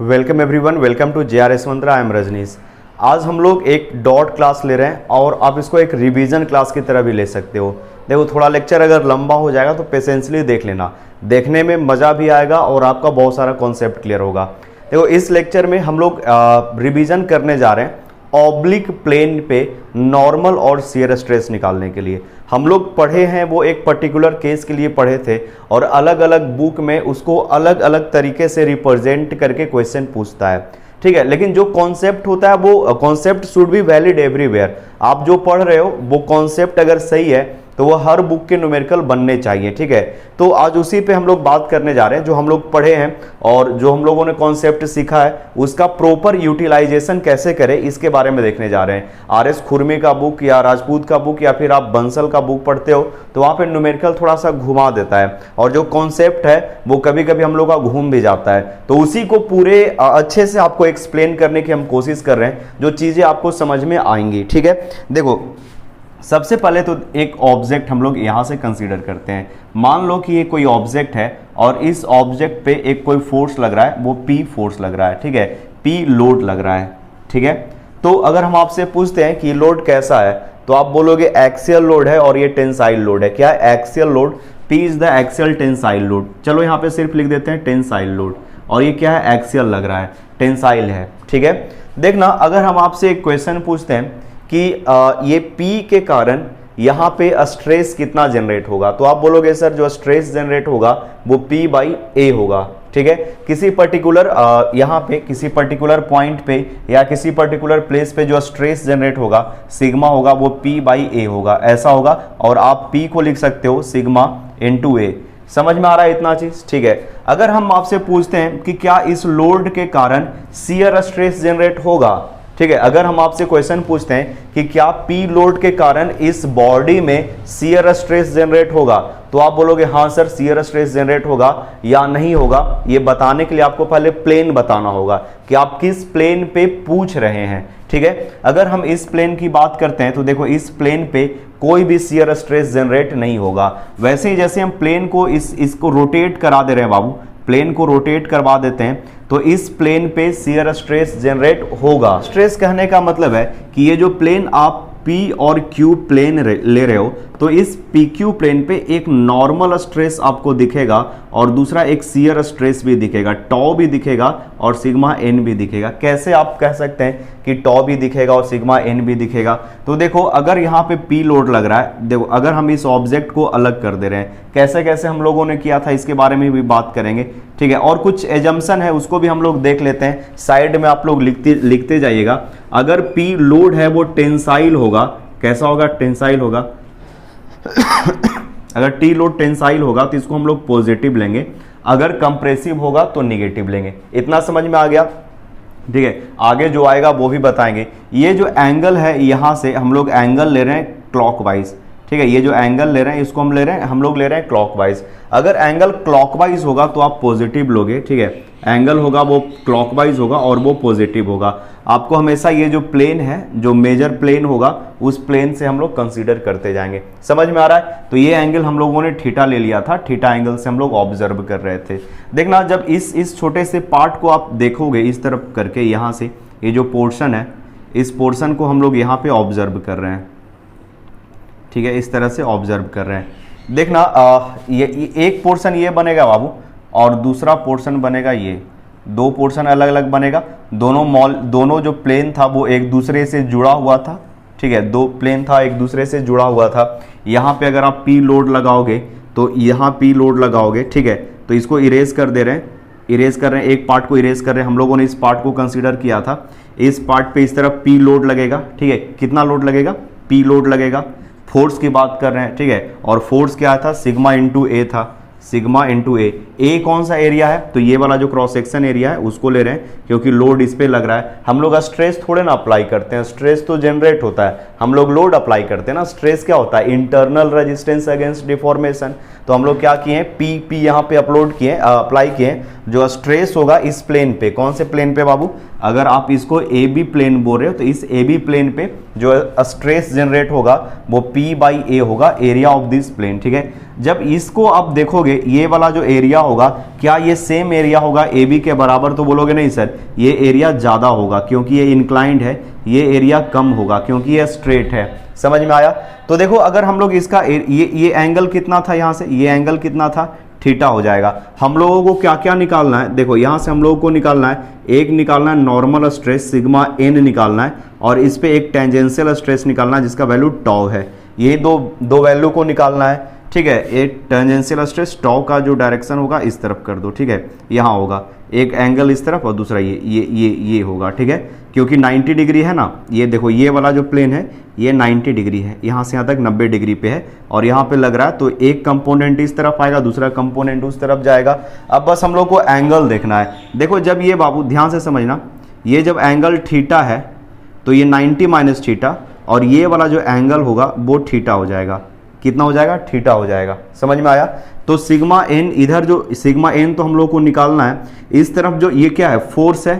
Welcome everyone, welcome to JRS Mantra. I am Rajneesh. आज हम लोग एक डॉट क्लास ले रहे हैं और आप इसको एक रिवीजन क्लास की तरह भी ले सकते हो। देखो, थोड़ा लेक्चर अगर लंबा हो जाएगा तो पेशेंसली देख लेना, देखने में मज़ा भी आएगा और आपका बहुत सारा कॉन्सेप्ट क्लियर होगा। देखो, इस लेक्चर में हम लोग रिवीजन करने जा रहे हैं ऑब्लिक प्लेन पे नॉर्मल और शियर स्ट्रेस निकालने के लिए। हम लोग पढ़े हैं, वो एक पर्टिकुलर केस के लिए पढ़े थे और अलग अलग बुक में उसको अलग अलग तरीके से रिप्रेजेंट करके क्वेश्चन पूछता है, ठीक है। लेकिन जो कॉन्सेप्ट होता है वो concept should be valid everywhere. आप जो पढ़ रहे हो वो कॉन्सेप्ट अगर सही है तो वो हर बुक के न्यूमेरिकल बनने चाहिए, ठीक है। तो आज उसी पे हम लोग बात करने जा रहे हैं, जो हम लोग पढ़े हैं और जो हम लोगों ने कॉन्सेप्ट सीखा है उसका प्रॉपर यूटिलाइजेशन कैसे करें इसके बारे में देखने जा रहे हैं। RS खुरमी का बुक या राजपूत का बुक या फिर आप बंसल का बुक पढ़ते हो तो वहाँ पे न्यूमेरिकल थोड़ा सा घुमा देता है और जो कॉन्सेप्ट है वो कभी कभी हम लोग का घूम भी जाता है। तो उसी को पूरे अच्छे से आपको एक्सप्लेन करने की हम कोशिश कर रहे हैं, जो चीज़ें आपको समझ में आएंगी, ठीक है। देखो, सबसे पहले तो एक ऑब्जेक्ट हम लोग यहाँ से कंसीडर करते हैं। मान लो कि ये कोई ऑब्जेक्ट है और इस ऑब्जेक्ट पे एक कोई फोर्स लग रहा है, वो P फोर्स लग रहा है, ठीक है, P लोड लग रहा है, ठीक है। तो अगर हम आपसे पूछते हैं कि ये लोड कैसा है तो आप बोलोगे एक्सियल लोड है और ये टेंसाइल लोड है। क्या है? Axial load. P is the axial tensile load. चलो यहाँ पे सिर्फ लिख देते हैं टेंसाइल लोड। और ये क्या है? एक्सियल लग रहा है, टेंसाइल है, ठीक है। देखना, अगर हम आपसे एक क्वेश्चन पूछते हैं कि ये P के कारण यहाँ पे स्ट्रेस कितना जनरेट होगा, तो आप बोलोगे सर जो स्ट्रेस जनरेट होगा वो P/A होगा, ठीक है। किसी पर्टिकुलर यहाँ पे किसी पर्टिकुलर पॉइंट पे या किसी पर्टिकुलर प्लेस पे जो स्ट्रेस जनरेट होगा सिग्मा होगा, वो P/A होगा, ऐसा होगा। और आप P को लिख सकते हो सिग्मा × A। समझ में आ रहा है इतना चीज, ठीक है। अगर हम आपसे पूछते हैं कि क्या इस लोड के कारण शियर स्ट्रेस जनरेट होगा, ठीक है। अगर हम आपसे क्वेश्चन पूछते हैं कि क्या P लोड के कारण इस बॉडी में शियर स्ट्रेस जनरेट होगा, तो आप बोलोगे हाँ सर शियर स्ट्रेस जनरेट होगा या नहीं होगा। ये बताने के लिए आपको पहले प्लेन बताना होगा कि आप किस प्लेन पे पूछ रहे हैं, ठीक है। अगर हम इस प्लेन की बात करते हैं तो देखो, इस प्लेन पे कोई भी शियर स्ट्रेस जनरेट नहीं होगा। वैसे ही जैसे हम प्लेन को इसको रोटेट करा दे रहे हैं बाबू, प्लेन को रोटेट करवा देते हैं तो इस प्लेन पे शियर स्ट्रेस जनरेट होगा। स्ट्रेस कहने का मतलब है कि ये जो प्लेन आप P और Q प्लेन ले रहे हो तो इस PQ प्लेन पे एक नॉर्मल स्ट्रेस आपको दिखेगा और दूसरा एक शियर स्ट्रेस भी दिखेगा, टॉ भी दिखेगा और सिग्मा n भी दिखेगा। कैसे आप कह सकते हैं कि टॉ भी दिखेगा और सिग्मा n भी दिखेगा? तो देखो, अगर यहाँ पे P लोड लग रहा है, देखो अगर हम इस ऑब्जेक्ट को अलग कर दे रहे हैं, कैसे कैसे हम लोगों ने किया था इसके बारे में भी बात करेंगे, ठीक है। और कुछ एजम्पशन है उसको भी हम लोग देख लेते हैं, साइड में आप लोग लिखते जाइएगा। अगर P लोड है वो टेंसाइल होगा, कैसा होगा? टेंसाइल होगा। अगर T लोड टेंसाइल होगा तो इसको हम लोग पॉजिटिव लेंगे, अगर कंप्रेसिव होगा तो निगेटिव लेंगे। इतना समझ में आ गया, ठीक है। आगे जो आएगा वो भी बताएंगे। ये जो एंगल है यहाँ से हम लोग एंगल ले रहे हैं क्लॉकवाइज, ठीक है। ये जो एंगल ले रहे हैं इसको हम लोग ले रहे हैं क्लॉकवाइज। अगर एंगल क्लॉकवाइज होगा तो आप पॉजिटिव लोगे, ठीक है। एंगल होगा वो क्लॉकवाइज होगा और वो पॉजिटिव होगा। आपको हमेशा ये जो प्लेन है, जो मेजर प्लेन होगा, उस प्लेन से हम लोग कंसीडर करते जाएंगे। समझ में आ रहा है? तो ये एंगल हम लोगों ने थीटा ले लिया था, थीटा एंगल से हम लोग ऑब्जर्व कर रहे थे। देखना, जब इस छोटे से पार्ट को आप देखोगे इस तरफ करके, यहाँ से ये जो पोर्शन है, इस पोर्शन को हम लोग यहाँ पे ऑब्जर्व कर रहे हैं, ठीक है। इस तरह से ऑब्जर्व कर रहे हैं। देखना, ये एक पोर्शन ये बनेगा बाबू और दूसरा पोर्शन बनेगा ये, दो पोर्शन अलग अलग बनेगा। दोनों जो प्लेन था वो एक दूसरे से जुड़ा हुआ था, ठीक है। दो प्लेन था एक दूसरे से जुड़ा हुआ था। यहाँ पे अगर आप P लोड लगाओगे तो यहाँ P लोड लगाओगे, ठीक है। तो इसको इरेज कर दे रहे हैं, इरेज कर रहे हैं, एक पार्ट को इरेज कर रहे हैं। हम लोगों ने इस पार्ट को कंसीडर किया था। इस पार्ट पे इस तरफ P लोड लगेगा, ठीक है। कितना लोड लगेगा? P लोड लगेगा। फोर्स की बात कर रहे हैं, ठीक है। और फोर्स क्या था? सिग्मा × A था, सिग्मा × A कौन सा एरिया है? तो ये वाला जो क्रॉस सेक्शन एरिया है उसको ले रहे हैं, क्योंकि लोड इस पे लग रहा है। हम लोग स्ट्रेस थोड़े ना अप्लाई करते हैं, स्ट्रेस तो जनरेट होता है, हम लोग लोड अप्लाई करते हैं ना। स्ट्रेस क्या होता है? Internal resistance against deformation. तो हम लोग क्या किए? P यहाँ पे अप्लाई किए। जो स्ट्रेस होगा इस प्लेन पे, कौन से प्लेन पे बाबू? अगर आप इसको AB प्लेन बोल रहे हो तो इस AB प्लेन पे जो स्ट्रेस जनरेट होगा वो P/A होगा, एरिया ऑफ दिस प्लेन, ठीक है। जब इसको आप देखोगे, ये वाला जो एरिया होगा, क्या ये सेम एरिया होगा ए बी के बराबर? तो बोलोगे नहीं सर, ये एरिया ज़्यादा होगा क्योंकि ये इंक्लाइंड है, ये एरिया कम होगा क्योंकि ये स्ट्रेट है। समझ में आया? तो देखो अगर हम लोग इसका ये एंगल कितना था, यहाँ से ये एंगल कितना था, थीटा हो जाएगा। हम लोगों को क्या क्या निकालना है, देखो यहाँ से हम लोगों को निकालना है, एक निकालना है नॉर्मल स्ट्रेस सिग्मा एन निकालना है, और इस पे एक टेंजेंशियल स्ट्रेस निकालना है जिसका वैल्यू टॉ है। ये दो वैल्यू को निकालना है, ठीक है। एक टेंजेंशियल स्ट्रेस टॉ का जो डायरेक्शन होगा इस तरफ कर दो, ठीक है, यहाँ होगा एक एंगल इस तरफ और दूसरा ये होगा, ठीक है, क्योंकि 90 डिग्री है ना। ये देखो ये वाला जो प्लेन है ये 90 डिग्री है, यहाँ से यहाँ तक 90 डिग्री पे है, और यहाँ पे लग रहा है तो एक कंपोनेंट इस तरफ आएगा, दूसरा कंपोनेंट उस तरफ जाएगा। अब बस हम लोग को एंगल देखना है। देखो जब ये बाबू ध्यान से समझना, ये जब एंगल थीटा है तो ये 90 माइनस थीटा, और ये वाला जो एंगल होगा वो थीटा हो जाएगा। कितना हो जाएगा? थीटा हो जाएगा। समझ में आया? तो सिग्मा एन, इधर जो सिग्मा एन तो हम लोग को निकालना है, इस तरफ जो ये क्या है, फोर्स है,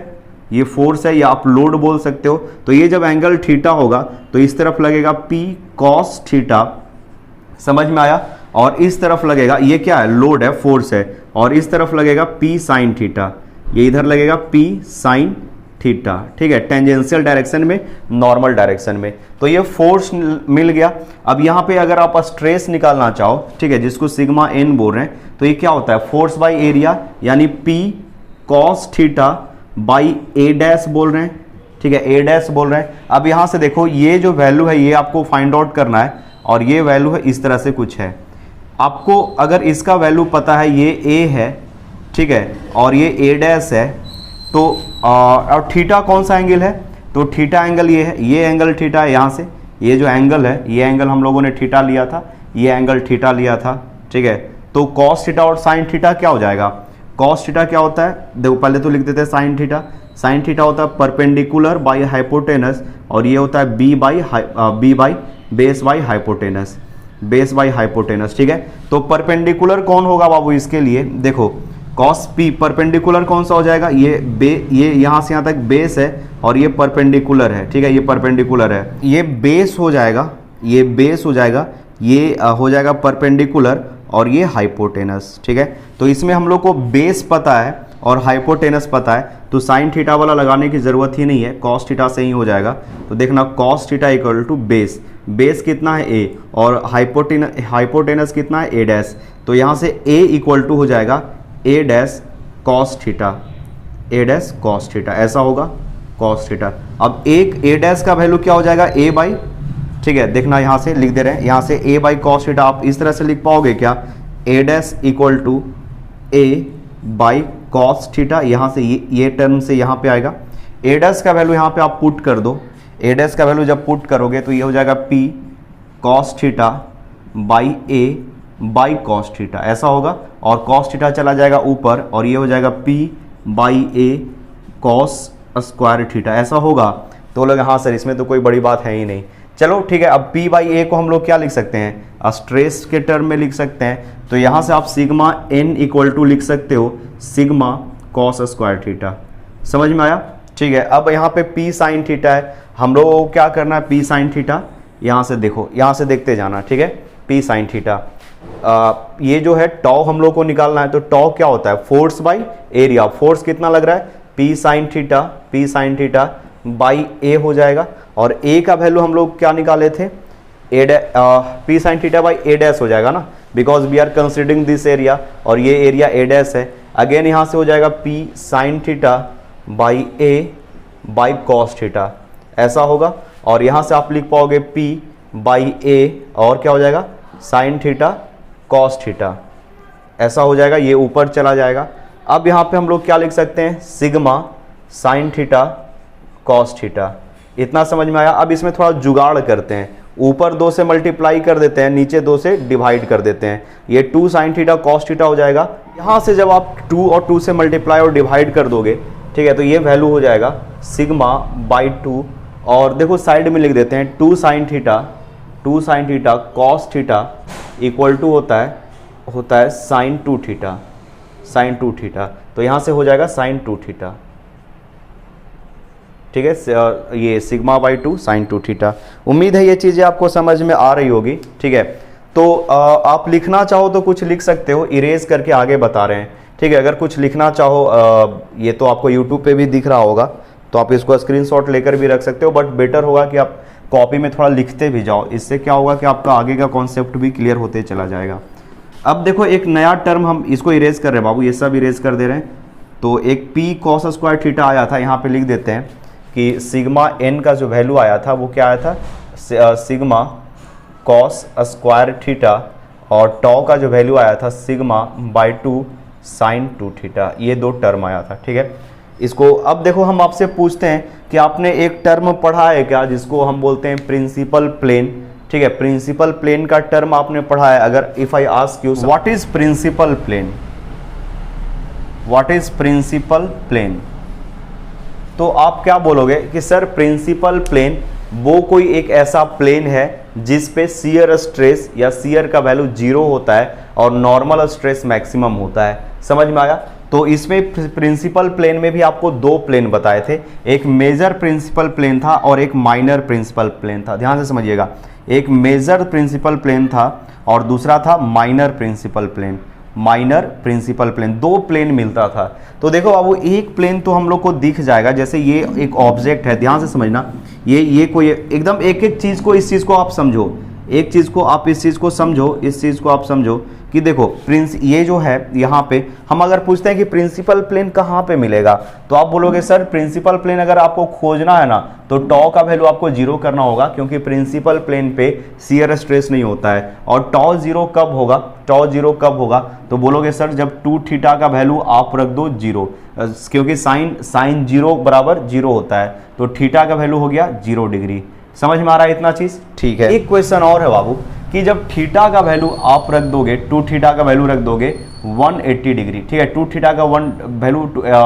ये फोर्स है या आप लोड बोल सकते हो। तो ये जब एंगल थीटा होगा तो इस तरफ लगेगा P cos थीटा, समझ में आया? और इस तरफ लगेगा, ये क्या है, लोड है, फोर्स है, और इस तरफ लगेगा P sin थीटा, ये इधर लगेगा P sin थीटा, ठीक है, टेंजेंशियल डायरेक्शन में, नॉर्मल डायरेक्शन में। तो ये फोर्स मिल गया। अब यहाँ पे अगर आप स्ट्रेस निकालना चाहो, ठीक है, जिसको सिग्मा एन बोल रहे हैं, तो ये क्या होता है, फोर्स बाय एरिया, यानी P cos theta by A dash बोल रहे हैं, ठीक है, ए डैश बोल रहे हैं। अब यहाँ से देखो ये जो वैल्यू है ये आपको फाइंड आउट करना है, और ये वैल्यू है इस तरह से कुछ है। आपको अगर इसका वैल्यू पता है, ये ए है, ठीक है, और ये ए डैश है, तो और थीटा कौन सा एंगल है, तो थीटा एंगल ये है, ये एंगल थीटा है। यहाँ से ये जो एंगल है, ये एंगल हम लोगों ने थीटा लिया था, ये एंगल थीटा लिया था, ठीक है। तो कॉस थीटा और साइन थीटा क्या हो जाएगा? कॉस थीटा क्या होता है, देखो पहले तो लिख देते हैं साइन थीटा। साइन थीटा होता है परपेंडिकुलर बाई हाइपोटेनस, और ये होता है B by base by hypotenuse, base by hypotenuse, ठीक है। तो परपेंडिकुलर कौन होगा बाबू इसके लिए, देखो कॉस पी परपेंडिकुलर कौन सा हो जाएगा, ये यहाँ से यहाँ तक बेस है, और ये परपेंडिकुलर है, ठीक है, ये परपेंडिकुलर है, ये बेस हो जाएगा, ये बेस हो जाएगा, ये हो जाएगा परपेंडिकुलर, और ये हाइपोटेनस, ठीक है। तो इसमें हम लोग को बेस पता है और हाइपोटेनस पता है, तो साइन थीटा वाला लगाने की जरूरत ही नहीं है, कॉस थीटा से ही हो जाएगा। तो देखना cos theta equal to base, base कितना है ए, और हाइपोटेनस कितना है ए डैश, तो यहाँ से ए इक्वल टू हो जाएगा ए डैश कॉस थीटा, ए डैश कॉस थीटा, ऐसा होगा कॉस थीटा। अब एक ए डैश का वैल्यू क्या हो जाएगा, ए बाई, ठीक है, देखना यहाँ से लिख दे रहे हैं, यहाँ से ए बाई कॉस थीटा आप इस तरह से लिख पाओगे क्या, A dash equal to A by cos theta, यहाँ से ये टर्म से यहाँ पे आएगा। ए डैश का वैल्यू यहाँ पे आप पुट कर दो, ए डैश का वैल्यू जब पुट करोगे तो ये हो जाएगा P cos theta by A by cos theta, ऐसा होगा। और कॉस थीटा चला जाएगा ऊपर, और ये हो जाएगा P by A cos square theta, ऐसा होगा। तो लोग हाँ सर इसमें तो कोई बड़ी बात है ही नहीं, चलो ठीक है। अब पी बाई ए को हम लोग क्या लिख सकते हैं, स्ट्रेस के टर्म में लिख सकते हैं। तो यहाँ से आप सिग्मा एन इक्वल टू लिख सकते हो सिग्मा कॉस स्क्वायर थीटा, समझ में आया, ठीक है। अब यहाँ पे पी साइन थीटा है, हम लोगों को क्या करना है, पी साइन थीटा, यहाँ से देखो, यहाँ से देखते जाना, ठीक है, पी साइन थीटा। ये जो है टॉ हम लोग को निकालना है, तो टॉ क्या होता है, फोर्स बाई एरिया, फोर्स कितना लग रहा है, पी साइन थीटा बाई ए हो जाएगा, और ए का वैल्यू हम लोग क्या निकाले थे, P sine theta by A dash हो जाएगा ना, because we are considering this area, और ये एरिया ए डैश है। अगेन यहाँ से हो जाएगा P sine theta by A by cos theta, ऐसा होगा। और यहाँ से आप लिख पाओगे पी बाई ए, और क्या हो जाएगा, साइन थीटा कॉस थीटा, ऐसा हो जाएगा, ये ऊपर चला जाएगा। अब यहाँ पे हम लोग क्या लिख सकते हैं, sigma sign theta cos theta, इतना समझ में आया। अब इसमें थोड़ा जुगाड़ करते हैं, ऊपर 2 से मल्टीप्लाई कर देते हैं, नीचे 2 से डिवाइड कर देते हैं, ये 2 साइन थीटा कॉस थीटा हो जाएगा। यहाँ से जब आप 2 और 2 से मल्टीप्लाई और डिवाइड कर दोगे, ठीक है, तो ये वैल्यू हो जाएगा सिग्मा बाई 2, और देखो साइड में लिख देते हैं 2 sine theta cos theta equal to होता है साइन 2 थीटा, तो यहाँ से हो जाएगा साइन 2 थीटा, ठीक है, ये सिग्मा बाई 2 साइन 2 थीटा। उम्मीद है ये चीज़ें आपको समझ में आ रही होगी, ठीक है। तो आप लिखना चाहो तो कुछ लिख सकते हो, इरेज करके आगे बता रहे हैं, ठीक है। अगर कुछ लिखना चाहो ये तो आपको यूट्यूब पे भी दिख रहा होगा, तो आप इसको स्क्रीनशॉट लेकर भी रख सकते हो, बट बेटर होगा कि आप कॉपी में थोड़ा लिखते भी जाओ। इससे क्या होगा कि आपका आगे का कॉन्सेप्ट भी क्लियर होते चला जाएगा। अब देखो एक नया टर्म हम इसको इरेज कर रहे हैं बाबू, ये सब इरेज कर दे रहे हैं। तो एक पी कॉस स्क्वायर थीटा आया था, यहाँ पे लिख देते हैं कि सिग्मा एन का जो वैल्यू आया था वो क्या आया था, सिग्मा कॉस स्क्वायर थीटा, और टॉ का जो वैल्यू आया था सिग्मा बाई 2 साइन 2 थीटा। ये दो टर्म आया था, ठीक है। इसको अब देखो हम आपसे पूछते हैं कि आपने एक टर्म पढ़ा है क्या जिसको हम बोलते हैं प्रिंसिपल प्लेन, ठीक है। प्रिंसिपल प्लेन का टर्म आपने पढ़ा है। अगर if I ask you what is principal plane, what is principal plane, तो आप क्या बोलोगे कि सर प्रिंसिपल प्लेन वो कोई एक ऐसा प्लेन है जिस पे शियर स्ट्रेस या शियर का वैल्यू 0 होता है और नॉर्मल स्ट्रेस मैक्सिमम होता है। समझ में आया। तो इसमें प्रिंसिपल प्लेन में भी आपको दो प्लेन बताए थे, एक मेजर प्रिंसिपल प्लेन था और एक माइनर प्रिंसिपल प्लेन था। ध्यान से समझिएगा, एक मेजर प्रिंसिपल प्लेन था और दूसरा था minor principal plane. Minor principal plane, दो प्लेन मिलता था। तो देखो बाबू एक प्लेन तो हम लोग को दिख जाएगा, जैसे ये एक ऑब्जेक्ट है, ध्यान से समझना, ये कोई एकदम एक एक चीज को, इस चीज को आप समझो, एक चीज को आप इस चीज को समझो, इस चीज को आप समझो कि देखो ये जो है यहाँ पे हम अगर पूछते हैं कि प्रिंसिपल प्लेन कहाँ पे मिलेगा, तो आप बोलोगे सर प्रिंसिपल प्लेन अगर आपको खोजना है ना तो टॉ का वैल्यू आपको 0 करना होगा, क्योंकि प्रिंसिपल प्लेन पे शियर स्ट्रेस नहीं होता है। और टॉ 0 कब होगा, टॉ 0 कब होगा, तो बोलोगे सर जब 2 थीटा का वैल्यू आप रख दो 0, क्योंकि साइन 0 बराबर 0 होता है, तो थीटा का वैल्यू हो गया 0 डिग्री। समझ में आ रहा है इतना चीज, ठीक है। एक क्वेश्चन और है बाबू कि जब थीटा का वैल्यू आप रख दोगे, 2 थीटा का वैल्यू रख दोगे 180 डिग्री, ठीक है, 2 थीटा का वैल्यू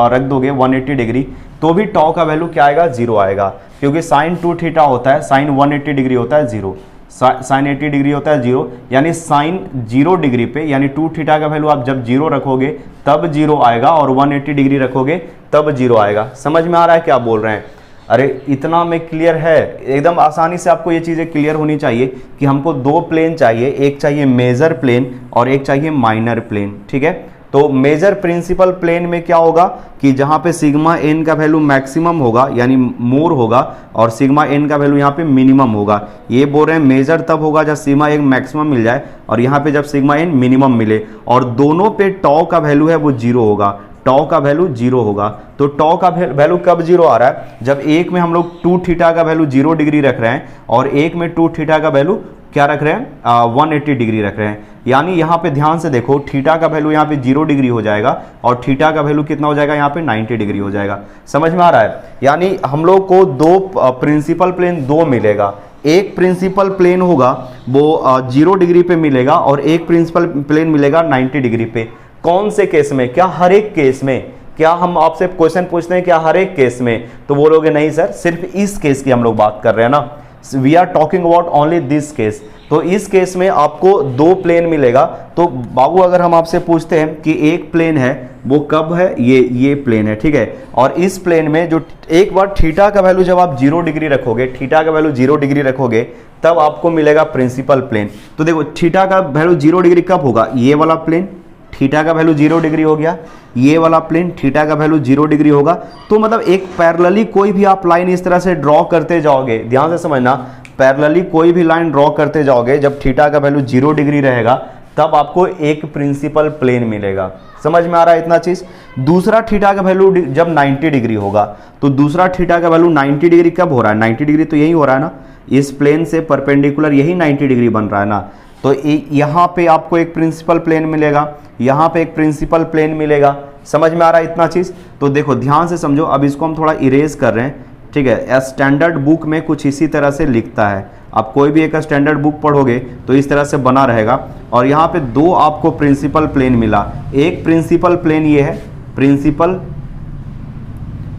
रख दोगे 180 डिग्री, तो भी टॉ का वैल्यू क्या आएगा, 0 आएगा, क्योंकि साइन 2 थीटा होता है, साइन 180 डिग्री होता है 0, साइन 80 डिग्री होता है 0, यानी साइन 0 डिग्री पे, यानी 2 थीटा का वैल्यू आप जब 0 रखोगे तब 0 आएगा और 180 डिग्री रखोगे तब 0 आएगा। समझ में आ रहा है क्या बोल रहे हैं। अरे इतना में क्लियर है, एकदम आसानी से आपको ये चीज़ें क्लियर होनी चाहिए कि हमको दो प्लेन चाहिए, एक चाहिए मेजर प्लेन और एक चाहिए माइनर प्लेन, ठीक है। तो मेजर प्रिंसिपल प्लेन में क्या होगा कि जहाँ पे सिग्मा एन का वैल्यू मैक्सिमम होगा यानी मोर होगा और सिग्मा एन का वैल्यू यहाँ पे मिनिमम होगा। ये बोल रहे हैं मेजर तब होगा जब सिग्मा एन मैक्सिमम मिल जाए और यहाँ पे जब सिग्मा एन मिनिमम मिले, और दोनों पे टॉ का वैल्यू है वो 0 होगा, टॉ का वैल्यू 0 होगा। तो टॉ का वैल्यू कब 0 आ रहा है, जब एक में हम लोग 2 थीटा का वैल्यू 0 डिग्री रख रहे हैं और एक में 2 थीटा का वैल्यू क्या रख रहे हैं, 180 डिग्री रख रहे हैं। यानी यहाँ पे ध्यान से देखो, थीटा का वैल्यू यहाँ पे 0 डिग्री हो जाएगा और थीटा का वैल्यू कितना हो जाएगा, यहाँ पे 90 डिग्री हो जाएगा। समझ में आ रहा है। यानी हम लोग को दो प्रिंसिपल प्लेन दो मिलेगा, एक प्रिंसिपल प्लेन होगा वो 0 डिग्री पे मिलेगा और एक प्रिंसिपल प्लेन मिलेगा 90 डिग्री पे। कौन से केस में, क्या हर एक केस में, क्या हम आपसे क्वेश्चन पूछते हैं क्या हर एक केस में, तो बोलोगे नहीं सर सिर्फ इस केस की हम लोग बात कर रहे हैं ना, we are talking about only this case. तो इस केस में आपको दो प्लेन मिलेगा। तो बाबू अगर हम आपसे पूछते हैं कि एक प्लेन है वो कब है, ये प्लेन है, ठीक है, और इस प्लेन में जो एक बार थीटा का वैल्यू जब आप 0 डिग्री रखोगे, थीटा का वैल्यू 0 डिग्री रखोगे तब आपको मिलेगा प्रिंसिपल प्लेन। तो देखो थीटा का वैल्यू 0 डिग्री कब होगा, ये वाला प्लेन थीटा का वैल्यू 0 डिग्री हो गया, ये वाला प्लेन थीटा का वैल्यू 0 डिग्री होगा। तो मतलब एक पैरेलली कोई भी आप लाइन इस तरह से ड्रॉ करते जाओगे, ध्यान से समझना, पैरेलली कोई भी लाइन ड्रॉ करते जाओगे जब थीटा का वैल्यू 0 डिग्री रहेगा तब आपको एक प्रिंसिपल प्लेन मिलेगा। समझ में आ रहा है इतना चीज। दूसरा थीटा का वैल्यू जब 90 डिग्री होगा, तो दूसरा थीटा का वैल्यू 90 डिग्री कब हो रहा है, 90 डिग्री तो यही हो रहा है ना, इस प्लेन से परपेंडिकुलर यही 90 डिग्री बन रहा है ना। तो यहाँ पे आपको एक प्रिंसिपल प्लेन मिलेगा, यहाँ पे एक प्रिंसिपल प्लेन मिलेगा। समझ में आ रहा है इतना चीज। तो देखो ध्यान से समझो, अब इसको हम थोड़ा इरेज कर रहे हैं, ठीक है। स्टैंडर्ड बुक में कुछ इसी तरह से लिखता है, आप कोई भी एक स्टैंडर्ड बुक पढ़ोगे तो इस तरह से बना रहेगा। और यहाँ पे दो आपको प्रिंसिपल प्लेन मिला, एक प्रिंसिपल प्लेन ये है प्रिंसिपल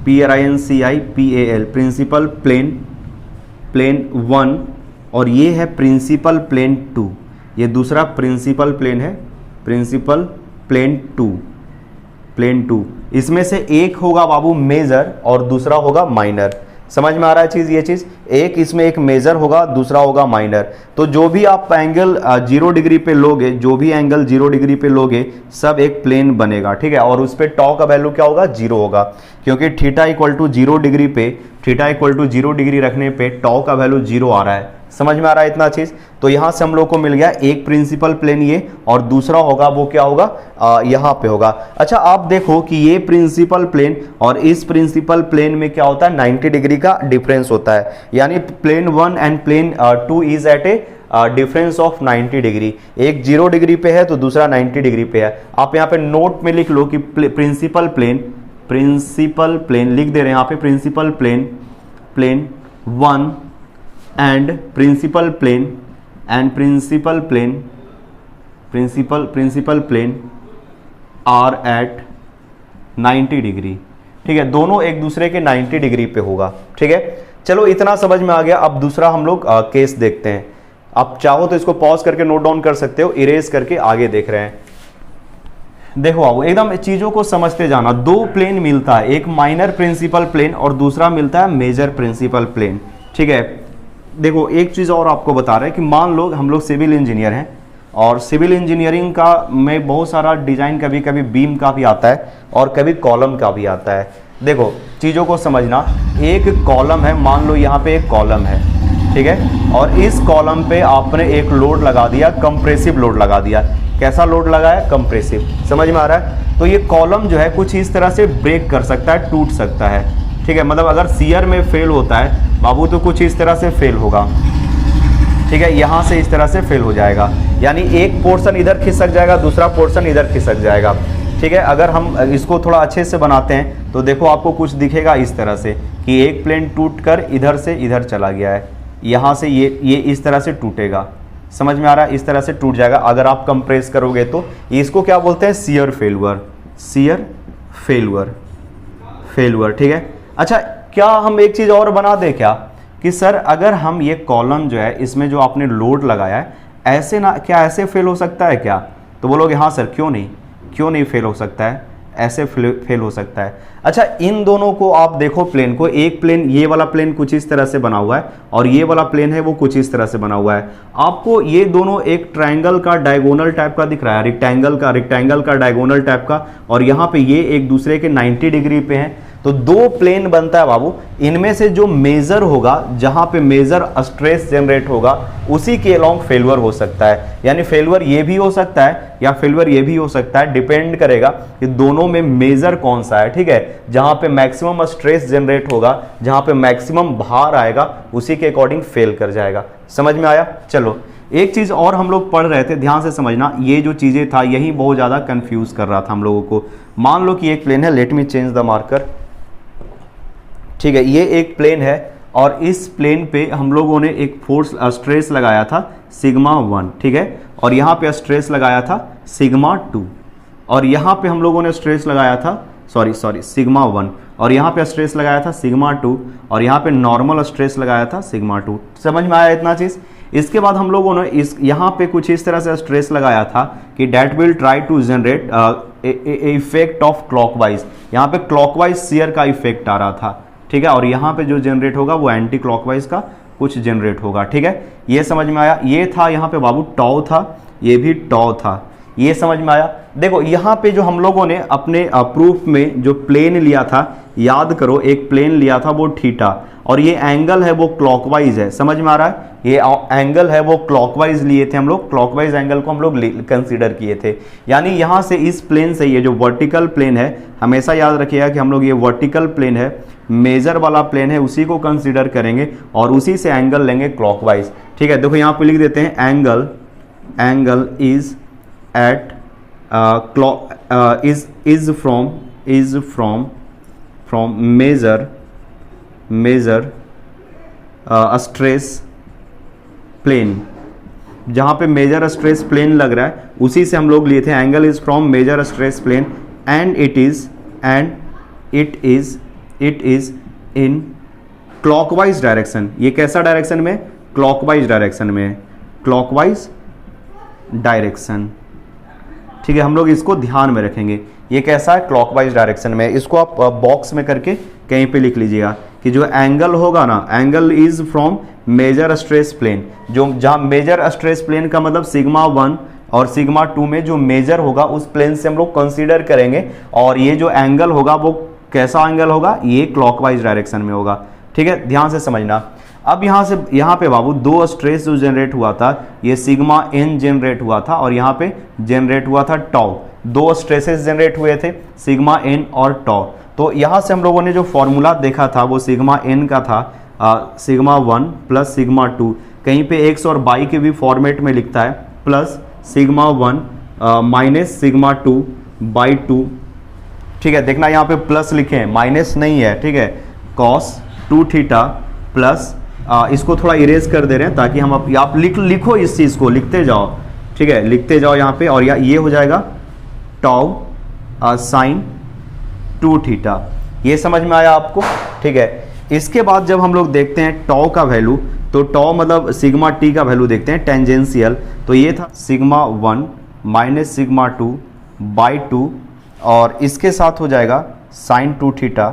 PRINCIPAL प्रिंसिपल प्लेन 1 और ये है प्रिंसिपल प्लेन 2, ये दूसरा प्रिंसिपल प्लेन है प्रिंसिपल प्लेन 2। इसमें से एक होगा बाबू मेजर और दूसरा होगा माइनर। समझ में आ रहा है चीज़, ये चीज़ एक इसमें एक मेजर होगा, दूसरा होगा माइनर। तो जो भी आप एंगल 0 डिग्री पे लोगे, जो भी एंगल 0 डिग्री पे लोगे, सब एक प्लेन बनेगा, ठीक है। और उस पर टॉ का वैल्यू क्या होगा, 0 होगा, क्योंकि थीटा इक्वल टू 0 डिग्री पे, थीटा इक्वल टू 0 डिग्री रखने पे टॉ का वैल्यू 0 आ रहा है। समझ में आ रहा है इतना चीज़। तो यहाँ से हम लोग को मिल गया एक प्रिंसिपल प्लेन ये, और दूसरा होगा वो क्या होगा, यहाँ पे होगा। अच्छा आप देखो कि ये प्रिंसिपल प्लेन और इस प्रिंसिपल प्लेन में क्या होता है, 90 डिग्री का डिफरेंस होता है, यानी plane 1 and plane 2 is at a difference of 90 degree. एक 0 डिग्री पे है तो दूसरा 90 डिग्री पे है। आप यहाँ पे नोट में लिख लो कि प्रिंसिपल प्लेन, प्रिंसिपल प्लेन लिख दे रहे हैं यहाँ पे, principal plane, plane 1 and principal plane and principal plane, principal plane are at 90 degree, ठीक है। दोनों एक दूसरे के 90 डिग्री पे होगा, ठीक है। चलो इतना समझ में आ गया। अब दूसरा हम लोग केस देखते हैं। आप चाहो तो इसको पॉज करके नोट डाउन कर सकते हो, इरेज करके आगे देख रहे हैं। देखो आओ एकदम चीजों को समझते जाना। दो प्लेन मिलता है, एक माइनर प्रिंसिपल प्लेन और दूसरा मिलता है मेजर प्रिंसिपल प्लेन, ठीक है। देखो एक चीज़ और आपको बता रहे हैं कि मान लो हम लोग सिविल इंजीनियर हैं, और सिविल इंजीनियरिंग का में बहुत सारा डिजाइन, कभी कभी बीम का भी आता है और कभी कॉलम का भी आता है। देखो चीज़ों को समझना, एक कॉलम है, मान लो यहाँ पे एक कॉलम है, ठीक है, और इस कॉलम पे आपने एक लोड लगा दिया, कंप्रेसिव लोड लगा दिया। कैसा लोड लगाया, कंप्रेसिव। समझ में आ रहा है। तो ये कॉलम जो है कुछ इस तरह से ब्रेक कर सकता है, टूट सकता है, ठीक है। मतलब अगर शियर में फेल होता है बाबू तो कुछ इस तरह से फेल होगा, ठीक है, यहाँ से इस तरह से फेल हो जाएगा, यानी एक पोर्शन इधर खिसक जाएगा, दूसरा पोर्शन इधर खिसक जाएगा, ठीक है। अगर हम इसको थोड़ा अच्छे से बनाते हैं तो देखो आपको कुछ दिखेगा इस तरह से कि एक प्लेन टूट कर इधर से इधर चला गया है, यहाँ से ये इस तरह से टूटेगा। समझ में आ रहा है, इस तरह से टूट जाएगा। अगर आप कंप्रेस करोगे तो इसको क्या बोलते हैं, shear failure, shear failure, failure, ठीक है। अच्छा क्या हम एक चीज़ और बना दें क्या, कि सर अगर हम ये कॉलम जो है इसमें जो आपने लोड लगाया है, ऐसे ना, क्या ऐसे फेल हो सकता है क्या? तो बोलोगे हाँ सर, क्यों नहीं, क्यों नहीं फेल हो सकता है, ऐसे फेल हो सकता है। अच्छा इन दोनों को आप देखो, प्लेन को, एक प्लेन ये वाला प्लेन कुछ इस तरह से बना हुआ है और ये वाला प्लेन है वो कुछ इस तरह से बना हुआ है। आपको ये दोनों एक ट्रायंगल का डायगोनल टाइप का दिख रहा है, रेक्टेंगल का डायगोनल टाइप का, और यहाँ पे ये एक दूसरे के 90 डिग्री पे हैं। तो दो प्लेन बनता है बाबू, इनमें से जो मेजर होगा, जहां पे मेजर स्ट्रेस जनरेट होगा, उसी के अलोंग फेल्यूर हो सकता है। यानी फेल्यूर ये भी हो सकता है या फेल्यूर ये भी हो सकता है, डिपेंड करेगा कि दोनों में मेजर कौन सा है, ठीक है। जहां पे मैक्सिमम स्ट्रेस जनरेट होगा, जहां पे मैक्सिमम भार आएगा, उसी के अकॉर्डिंग फेल कर जाएगा। समझ में आया। चलो एक चीज और हम लोग पढ़ रहे थे, ध्यान से समझना, ये जो चीजें था यही बहुत ज्यादा कंफ्यूज कर रहा था हम लोगों को। मान लो कि एक प्लेन है, let me change the marker, ठीक है, ये एक प्लेन है और इस प्लेन पे हम लोगों ने एक फोर्स स्ट्रेस लगाया था सिग्मा 1, ठीक है, और यहाँ पे स्ट्रेस लगाया था सिग्मा 2, और यहाँ पे हम लोगों ने स्ट्रेस लगाया था सिग्मा 1, और यहाँ पे स्ट्रेस लगाया था सिग्मा 2, और यहाँ पे नॉर्मल स्ट्रेस लगाया था सिग्मा 2। समझ में आया इतना चीज़। इसके बाद हम लोगों ने यहाँ पे कुछ इस तरह से स्ट्रेस लगाया था कि that will try to generate effect of clockwise, यहाँ पे क्लॉकवाइज शियर का इफेक्ट आ रहा था, ठीक है, और यहाँ पे जो जनरेट होगा वो एंटी क्लॉकवाइज का कुछ जनरेट होगा, ठीक है। ये समझ में आया। ये था यहाँ पे बाबू टॉ था, ये भी टॉ था, ये समझ में आया। देखो यहाँ पे जो हम लोगों ने अपने प्रूफ में जो प्लेन लिया था, याद करो एक प्लेन लिया था वो थीटा, और ये एंगल है वो क्लॉकवाइज है। समझ में आ रहा है, ये एंगल है वो क्लॉकवाइज लिए थे हम लोग, क्लॉकवाइज एंगल को हम लोग कंसीडर किए थे। यानी यहाँ से इस प्लेन से ये जो वर्टिकल प्लेन है, हमेशा याद रखिएगा कि हम लोग ये वर्टिकल प्लेन है, मेजर वाला प्लेन है, उसी को कंसीडर करेंगे और उसी से एंगल लेंगे क्लॉकवाइज, ठीक है। देखो यहाँ पे लिख देते हैं angle is at is from major stress plane, जहाँ पे मेजर स्ट्रेस प्लेन लग रहा है उसी से हम लोग लिए थे। Angle is from major stress plane and it is in clockwise direction. ये कैसा डायरेक्शन में, क्लॉकवाइज डायरेक्शन में, क्लॉकवाइज डायरेक्शन, ठीक है। हम लोग इसको ध्यान में रखेंगे, ये कैसा है, क्लॉकवाइज डायरेक्शन में। इसको आप बॉक्स में करके कहीं पे लिख लीजिएगा कि कि जो एंगल होगा ना, angle is from major stress plane, जो जहाँ मेजर स्ट्रेस प्लेन का मतलब सिग्मा 1 और सिग्मा 2 में जो मेजर होगा उस प्लेन से हम लोग कंसीडर करेंगे, और ये जो एंगल होगा वो कैसा एंगल होगा, ये क्लॉकवाइज डायरेक्शन में होगा। ठीक है, ध्यान से समझना। अब यहाँ पे बाबू दो स्ट्रेस जो जनरेट हुआ था, ये सिग्मा n जनरेट हुआ था और यहाँ पे जनरेट हुआ था टाउ। दो स्ट्रेसेस जनरेट हुए थे, सिग्मा n और टाउ। तो यहाँ से हम लोगों ने जो फॉर्मूला देखा था वो सिग्मा n का था सिग्मा 1 प्लस सिग्मा 2, कहीं पे x और y के भी फॉर्मेट में लिखता है, plus sigma 1 minus sigma 2 by 2। ठीक है, देखना यहाँ पे प्लस लिखे हैं, माइनस नहीं है। ठीक है, कॉस 2 थीटा प्लस इसको थोड़ा इरेज कर दे रहे हैं ताकि हम आप लिखो इस चीज़ को, लिखते जाओ। ठीक है, लिखते जाओ यहाँ पे, और ये हो जाएगा टाउ साइन 2 थीटा। ये समझ में आया आपको? ठीक है, इसके बाद जब हम लोग देखते हैं टाउ का वैल्यू, तो टाउ मतलब सिग्मा टी का वैल्यू देखते हैं टेंजेंशियल। तो ये था सिग्मा 1 माइनस सिग्मा 2 बाई 2, और इसके साथ हो जाएगा sine 2 theta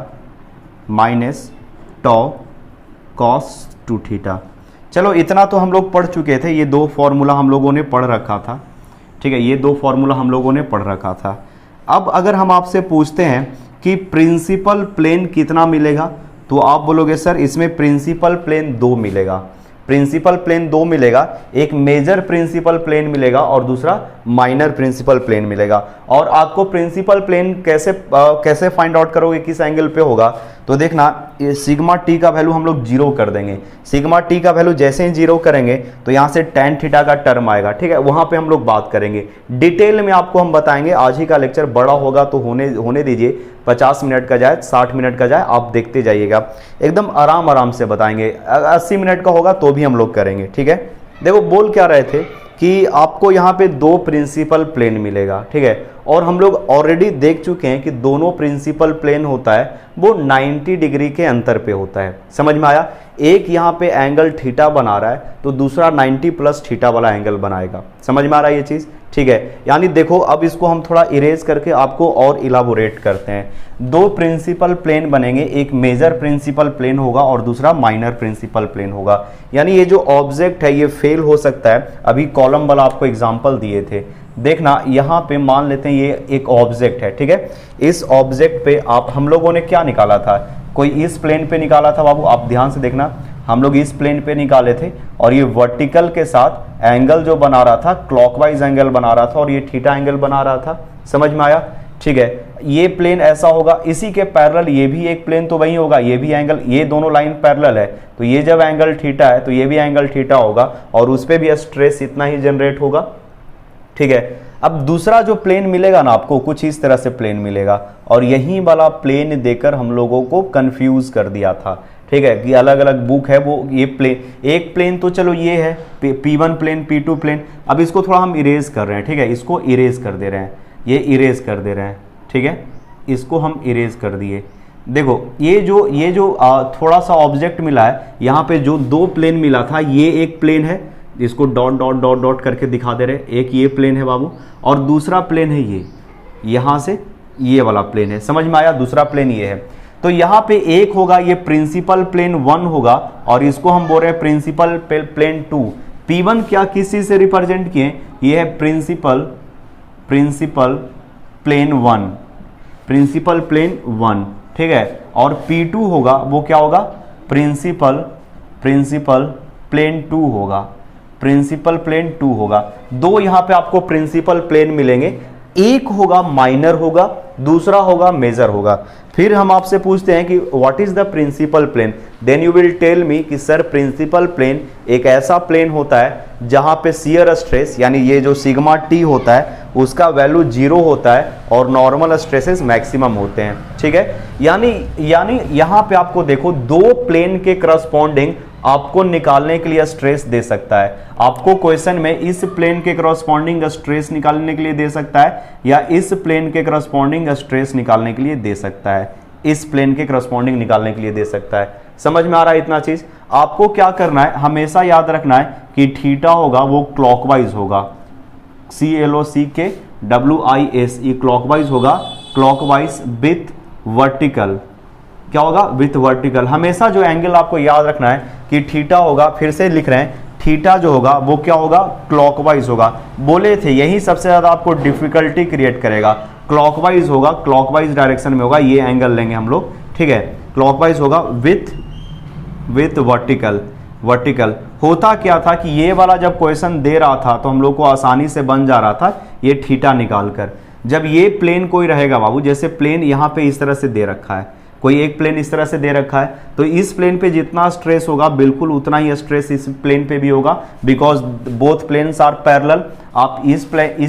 minus tau cos 2 theta. चलो इतना तो हम लोग पढ़ चुके थे, ये दो फॉर्मूला हम लोगों ने पढ़ रखा था। ठीक है, ये दो फॉर्मूला हम लोगों ने पढ़ रखा था। अब अगर हम आपसे पूछते हैं कि प्रिंसिपल प्लेन कितना मिलेगा, तो आप बोलोगे सर इसमें प्रिंसिपल प्लेन 2 मिलेगा। प्रिंसिपल प्लेन 2 मिलेगा, एक मेजर प्रिंसिपल प्लेन मिलेगा और दूसरा माइनर प्रिंसिपल प्लेन मिलेगा। और आपको प्रिंसिपल प्लेन कैसे फाइंड आउट करोगे, किस एंगल पे होगा, तो देखना ये सिग्मा टी का वैल्यू हम लोग 0 कर देंगे। सिग्मा टी का वैल्यू जैसे ही 0 करेंगे तो यहाँ से tan थीटा का टर्म आएगा। ठीक है, वहाँ पे हम लोग बात करेंगे डिटेल में, आपको हम बताएंगे। आज ही का लेक्चर बड़ा होगा तो होने दीजिए, 50 मिनट का जाए 60 मिनट का जाए, आप देखते जाइएगा, एकदम आराम से बताएंगे। 80 मिनट का होगा तो भी हम लोग करेंगे। ठीक है, देखो बोल क्या रहे थे कि आपको यहाँ पे 2 प्रिंसिपल प्लेन मिलेगा। ठीक है, और हम लोग ऑलरेडी देख चुके हैं कि दोनों प्रिंसिपल प्लेन होता है वो 90 डिग्री के अंतर पे होता है। समझ में आया? एक यहाँ पे एंगल थीटा बना रहा है तो दूसरा 90 प्लस थीटा वाला एंगल बनाएगा। समझ में आ रहा है ये चीज़? ठीक है, यानी देखो अब इसको हम थोड़ा इरेज करके आपको और इलाबोरेट करते हैं। 2 प्रिंसिपल प्लेन बनेंगे, एक मेजर प्रिंसिपल प्लेन होगा और दूसरा माइनर प्रिंसिपल प्लेन होगा। यानी ये जो ऑब्जेक्ट है ये फेल हो सकता है। अभी कॉलम वाला आपको एग्जाम्पल दिए थे, देखना यहाँ पे मान लेते हैं ये एक ऑब्जेक्ट है। ठीक है, इस ऑब्जेक्ट पे हम लोगों ने क्या निकाला था, कोई इस प्लेन पे निकाला था बाबू, आप ध्यान से देखना, हम लोग इस प्लेन पे निकाले थे और ये वर्टिकल के साथ एंगल जो बना रहा था क्लॉकवाइज एंगल बना रहा था और ये थीटा एंगल बना रहा था। समझ में आया? ठीक है, ये प्लेन ऐसा होगा, इसी के पैरेलल ये भी एक प्लेन तो वही होगा, ये भी एंगल, ये दोनों लाइन पैरेलल है, तो ये जब एंगल थीटा है तो ये भी एंगल थीटा होगा और उस पर भी स्ट्रेस इतना ही जनरेट होगा। ठीक है, अब दूसरा जो प्लेन मिलेगा ना आपको, कुछ इस तरह से प्लेन मिलेगा, और यही वाला प्लेन देकर हम लोगों को कंफ्यूज कर दिया था। ठीक है, कि अलग अलग बुक है वो, ये प्लेन, एक प्लेन तो चलो ये है P1 प्लेन, P2 प्लेन। अब इसको थोड़ा हम इरेज कर रहे हैं। ठीक है, इसको इरेज कर दे रहे हैं, ये इरेज कर दे रहे हैं। ठीक है, इसको हम इरेज कर दिए। देखो ये जो थोड़ा सा ऑब्जेक्ट मिला है, यहाँ पे जो 2 प्लेन मिला था, ये एक प्लेन है, इसको डॉट डॉट डॉट डॉट करके दिखा दे रहे, एक ये प्लेन है बाबू, और दूसरा प्लेन है ये, यहाँ से ये वाला प्लेन है। समझ में आया? दूसरा प्लेन ये है, तो यहाँ पे एक होगा ये प्रिंसिपल प्लेन 1 होगा और इसको हम बोल रहे हैं प्रिंसिपल प्लेन 2। P1 क्या किस चीज से रिप्रेजेंट किए, ये है प्रिंसिपल प्लेन 1, प्रिंसिपल प्लेन 1। ठीक है, और P2 होगा वो क्या होगा, प्रिंसिपल प्लेन 2 होगा, प्रिंसिपल प्लेन 2 होगा। 2 यहाँ पे आपको प्रिंसिपल प्लेन मिलेंगे, एक होगा माइनर होगा, दूसरा होगा मेजर होगा। फिर हम आपसे पूछते हैं कि what is the principal plane, then you will tell me कि सर प्रिंसिपल प्लेन एक ऐसा प्लेन होता है जहां पे शियर स्ट्रेस यानी ये जो सिग्मा टी होता है उसका वैल्यू 0 होता है और नॉर्मल स्ट्रेसेस मैक्सिमम होते हैं। ठीक है, यानी यहां पे आपको देखो 2 प्लेन के करस्पॉन्डिंग आपको निकालने के लिए स्ट्रेस दे सकता है। आपको क्वेश्चन में इस प्लेन के करस्पॉन्डिंग स्ट्रेस निकालने के लिए दे सकता है या इस प्लेन के करस्पॉन्डिंग स्ट्रेस निकालने के लिए दे सकता है, इस प्लेन के करस्पॉन्डिंग निकालने के लिए दे सकता है। समझ में आ रहा है इतना चीज? आपको क्या करना है, हमेशा याद रखना है कि थीटा होगा वो क्लॉकवाइज होगा, CLOCKWISE क्लॉकवाइज होगा, क्लॉकवाइज विथ वर्टिकल। क्या होगा, विथ वर्टिकल। हमेशा जो एंगल आपको याद रखना है कि थीटा होगा, फिर से लिख रहे हैं, थीटा जो होगा वो क्या होगा, क्लॉकवाइज होगा। बोले थे यही सबसे ज्यादा आपको डिफिकल्टी क्रिएट करेगा, क्लॉकवाइज होगा, क्लॉकवाइज डायरेक्शन में होगा, ये एंगल लेंगे हम लोग, ठीक है। क्लॉकवाइज होगा विथ वर्टिकल। वर्टिकल होता क्या था कि ये वाला जब क्वेश्चन दे रहा था तो हम लोग को आसानी से बन जा रहा था ये थीटा निकाल कर। जब ये प्लेन कोई रहेगा बाबू, जैसे प्लेन यहाँ पे इस तरह से दे रखा है, कोई एक प्लेन इस तरह से दे रखा है, तो इस प्लेन पे जितना स्ट्रेस होगा बिल्कुल उतना ही स्ट्रेस इस प्लेन पे भी होगा, because both planes are parallel. आप इस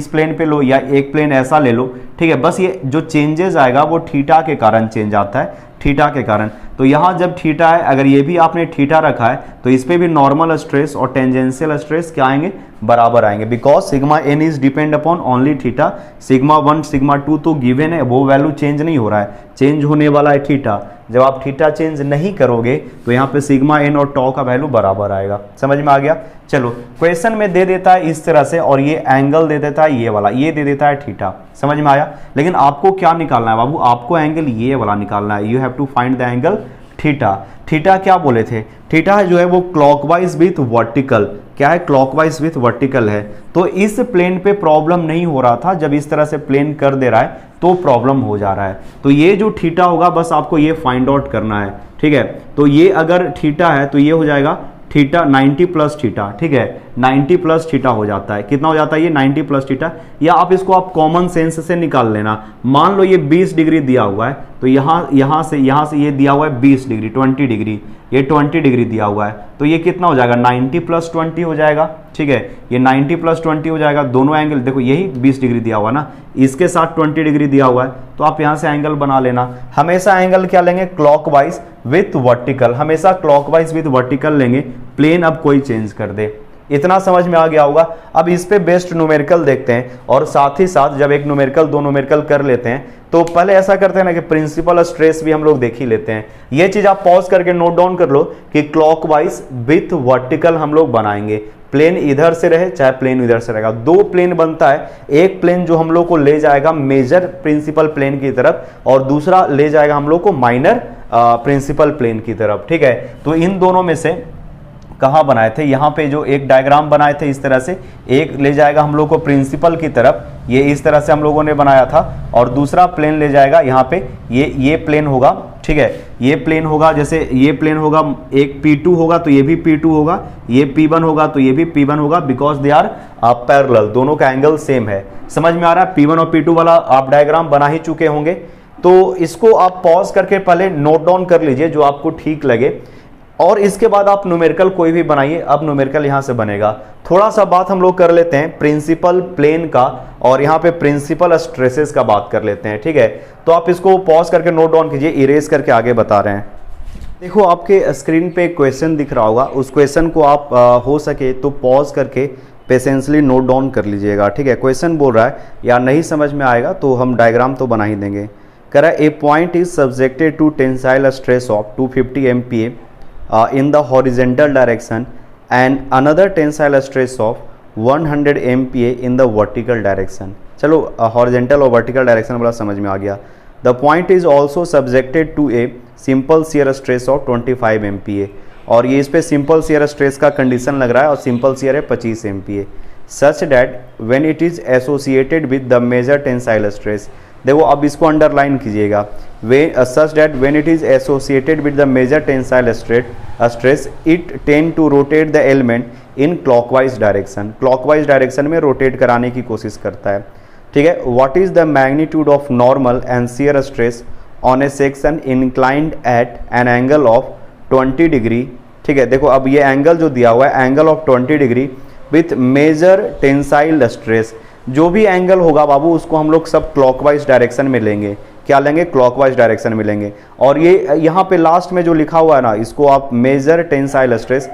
प्लेन पे लो या एक प्लेन ऐसा ले लो, ठीक है। बस ये जो चेंजेस आएगा वो थीटा के कारण चेंज आता है, थीटा के कारण। तो यहाँ जब थीटा है, अगर ये भी आपने थीटा रखा है तो इस पे भी नॉर्मल स्ट्रेस और टेंजेंशियल स्ट्रेस क्या आएंगे, बराबर आएंगे, because sigma N is depend upon only theta. Sigma 1 sigma 2 तो गिवन है, वो वैल्यू चेंज नहीं हो रहा है, चेंज होने वाला है थीटा। जब आप थीटा चेंज नहीं करोगे तो यहाँ पे सिग्मा एन और टॉ का वैल्यू बराबर आएगा। समझ में आ गया। चलो क्वेश्चन में दे देता है इस तरह से, और ये एंगल दे देता है ये वाला, ये दे देता है थीटा। समझ में आया। लेकिन आपको क्या निकालना है बाबू, आपको एंगल ये वाला निकालना है। You have to find the angle theta. Theta क्या बोले थे, थीटा जो है वो क्लॉकवाइज विथ वर्टिकल। क्या है, क्लॉकवाइज विथ वर्टिकल है। तो इस प्लेन पे प्रॉब्लम नहीं हो रहा था, जब इस तरह से प्लेन कर दे रहा है तो प्रॉब्लम हो जा रहा है। तो ये जो थीटा होगा बस आपको ये फाइंड आउट करना है, ठीक है। तो ये अगर थीटा है तो ये हो जाएगा थीटा 90 प्लस थीटा, ठीक है। 90 प्लस थीटा हो जाता है, कितना हो जाता है ये 90 प्लस थीटा। या आप इसको आप कॉमन सेंस से निकाल लेना। मान लो ये 20 डिग्री दिया हुआ है, तो यहाँ से ये दिया हुआ है 20 डिग्री, 20 डिग्री, ये 20 डिग्री दिया हुआ है, तो ये कितना हो जाएगा 90 प्लस 20 हो जाएगा, ठीक है। ये 90 प्लस 20 हो जाएगा। दोनों एंगल देखो, यही 20 डिग्री दिया हुआ ना, इसके साथ 20 डिग्री दिया हुआ है, तो आप यहाँ से एंगल बना लेना। हमेशा एंगल क्या लेंगे, क्लॉकवाइज विथ वर्टिकल, हमेशा क्लॉकवाइज विथ वर्टिकल लेंगे। प्लेन अब कोई चेंज कर दे, इतना समझ में आ गया होगा। अब इस पे बेस्ट न्यूमेरिकल देखते हैं, और साथ ही साथ जब एक न्यूमेरिकल दो न्यूमेरिकल कर लेते हैं तो पहले ऐसा करते हैं ना कि प्रिंसिपल स्ट्रेस भी हम लोग देख ही लेते हैं। ये चीज आप पॉज करके नोट डाउन कर लो कि क्लॉकवाइज विथ वर्टिकल हम लोग बनाएंगे। प्लेन इधर से रहे चाहे प्लेन इधर से रहेगा, दो प्लेन बनता है। एक प्लेन जो हम लोग को ले जाएगा मेजर प्रिंसिपल प्लेन की तरफ, और दूसरा ले जाएगा हम लोग को माइनर प्रिंसिपल प्लेन की तरफ, ठीक है। तो इन दोनों में से कहाँ बनाए थे, यहाँ पे जो एक डायग्राम बनाए थे इस तरह से, एक ले जाएगा हम लोग को प्रिंसिपल की तरफ, ये इस तरह से हम लोगों ने बनाया था, और दूसरा प्लेन ले जाएगा यहाँ पे, ये प्लेन होगा, ठीक है। ये प्लेन होगा, जैसे ये प्लेन होगा, एक P2 होगा तो ये भी P2 होगा, ये P1 होगा तो ये भी P1 होगा, बिकॉज दे आर पैरेलल, दोनों का एंगल सेम है। समझ में आ रहा है। P1 और P2 वाला आप डायग्राम बना ही चुके होंगे, तो इसको आप पॉज करके पहले नोट डाउन कर लीजिए जो आपको ठीक लगे, और इसके बाद आप न्यूमेरिकल कोई भी बनाइए। अब न्यूमेरिकल यहां से बनेगा। थोड़ा सा बात हम लोग कर लेते हैं प्रिंसिपल प्लेन का, और यहां पे प्रिंसिपल स्ट्रेसेस का बात कर लेते हैं, ठीक है। तो आप इसको पॉज करके नोट डाउन कीजिए, इरेज करके आगे बता रहे हैं। देखो आपके स्क्रीन पे एक क्वेश्चन दिख रहा होगा, उस क्वेश्चन को आप हो सके तो पॉज करके पेशेंसली नोट डाउन कर लीजिएगा, ठीक है। क्वेश्चन बोल रहा है, या नहीं समझ में आएगा तो हम डायग्राम तो बना ही देंगे। कह रहा है a point is subjected to tensile stress of 250 MPa in the horizontal direction and another tensile stress of 100 MPa in the vertical direction। चलो horizontal और vertical direction वाला समझ में आ गया। The point is also subjected to a simple shear stress of 25 MPa, और ये इस पे simple shear stress का कंडीशन लग रहा है, और simple shear है 25 MPa, such that when it is associated with the major tensile stress। देखो अब इसको अंडरलाइन कीजिएगा, such that when it is associated with the major tensile stress it tend to rotate the element in clockwise direction। clockwise direction में rotate कराने की कोशिश करता है, ठीक है। what is the magnitude of normal and shear stress on a section inclined at an angle of 20 degree, ठीक है। देखो अब ये एंगल जो दिया हुआ है angle of 20 degree with major tensile stress. जो भी एंगल होगा बाबू उसको हम लोग सब क्लॉकवाइज डायरेक्शन में लेंगे। क्या लेंगे, क्लॉकवाइज डायरेक्शन में लेंगे। और ये यहाँ पे लास्ट में जो लिखा हुआ है ना, इसको आप major tensile stress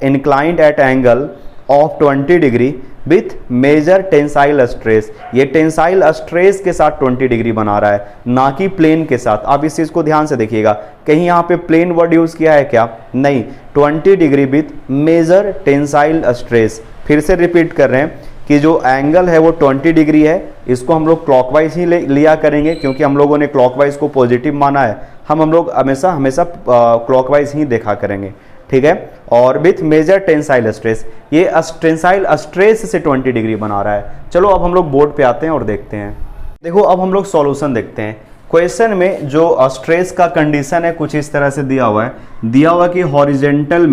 inclined at angle of 20 degree with major tensile stress, ये टेंसाइल स्ट्रेस के साथ 20 डिग्री बना रहा है, ना कि प्लेन के साथ। आप इस चीज को ध्यान से देखिएगा, कहीं यहाँ पे प्लेन वर्ड यूज किया है क्या, नहीं। 20 degree with major tensile stress. फिर से रिपीट कर रहे हैं कि जो एंगल है वो 20 डिग्री है, इसको हम लोग क्लॉकवाइज ही लिया करेंगे, क्योंकि हम लोगों ने क्लॉकवाइज को पॉजिटिव माना है। हम लोग हमेशा हमेशा क्लॉकवाइज ही देखा करेंगे, ठीक है। और विथ मेजर टेंसाइल स्ट्रेस, ये टेंसाइल स्ट्रेस से 20 डिग्री बना रहा है। चलो अब हम लोग बोर्ड पे आते हैं और देखते हैं। देखो अब हम लोग सॉल्यूशन देखते हैं। क्वेश्चन में जो स्ट्रेस का कंडीशन है कुछ इस तरह से दिया हुआ है, कि हॉरिजेंटल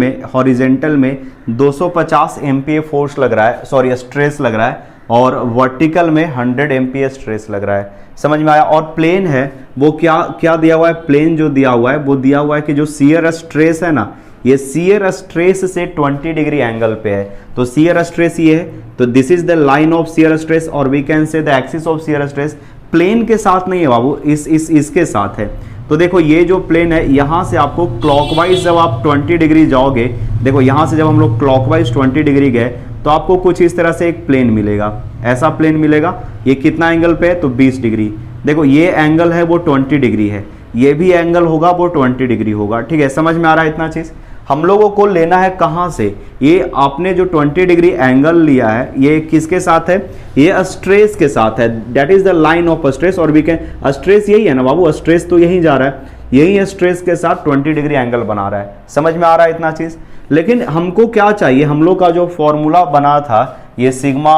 में 250 MPa फोर्स लग रहा है, सॉरी स्ट्रेस लग रहा है, और वर्टिकल में 100 MPa स्ट्रेस लग रहा है। समझ में आया। और प्लेन है वो क्या दिया हुआ है, प्लेन जो दिया हुआ है वो दिया हुआ है कि जो शियर स्ट्रेस है ना, ये शियर स्ट्रेस से 20 डिग्री एंगल पे है। तो शियर स्ट्रेस ये है, तो this is the line of shear stress, और we can say the axis of shear stress. Plane के साथ नहीं है बाबू, इसके साथ है। तो देखो ये जो प्लेन है, यहाँ से आपको क्लॉकवाइज जब आप 20 डिग्री जाओगे, देखो यहाँ से जब हम लोग क्लॉकवाइज 20 डिग्री गए तो आपको कुछ इस तरह से एक प्लेन मिलेगा, ऐसा प्लेन मिलेगा। ये कितना एंगल पे है, तो 20 डिग्री। देखो ये एंगल है वो 20 डिग्री है, ये भी एंगल होगा वो 20 डिग्री होगा, ठीक है। समझ में आ रहा है इतना चीज़। हम लोगों को लेना है कहाँ से, ये आपने जो 20 डिग्री एंगल लिया है ये किसके साथ है, ये स्ट्रेस के साथ है, that is the line of stress. और वी कैन स्ट्रेस यही है ना बाबू, स्ट्रेस तो यही जा रहा है, यही स्ट्रेस के साथ 20 डिग्री एंगल बना रहा है। समझ में आ रहा है इतना चीज़। लेकिन हमको क्या चाहिए, हम लोग का जो फॉर्मूला बना था ये सिग्मा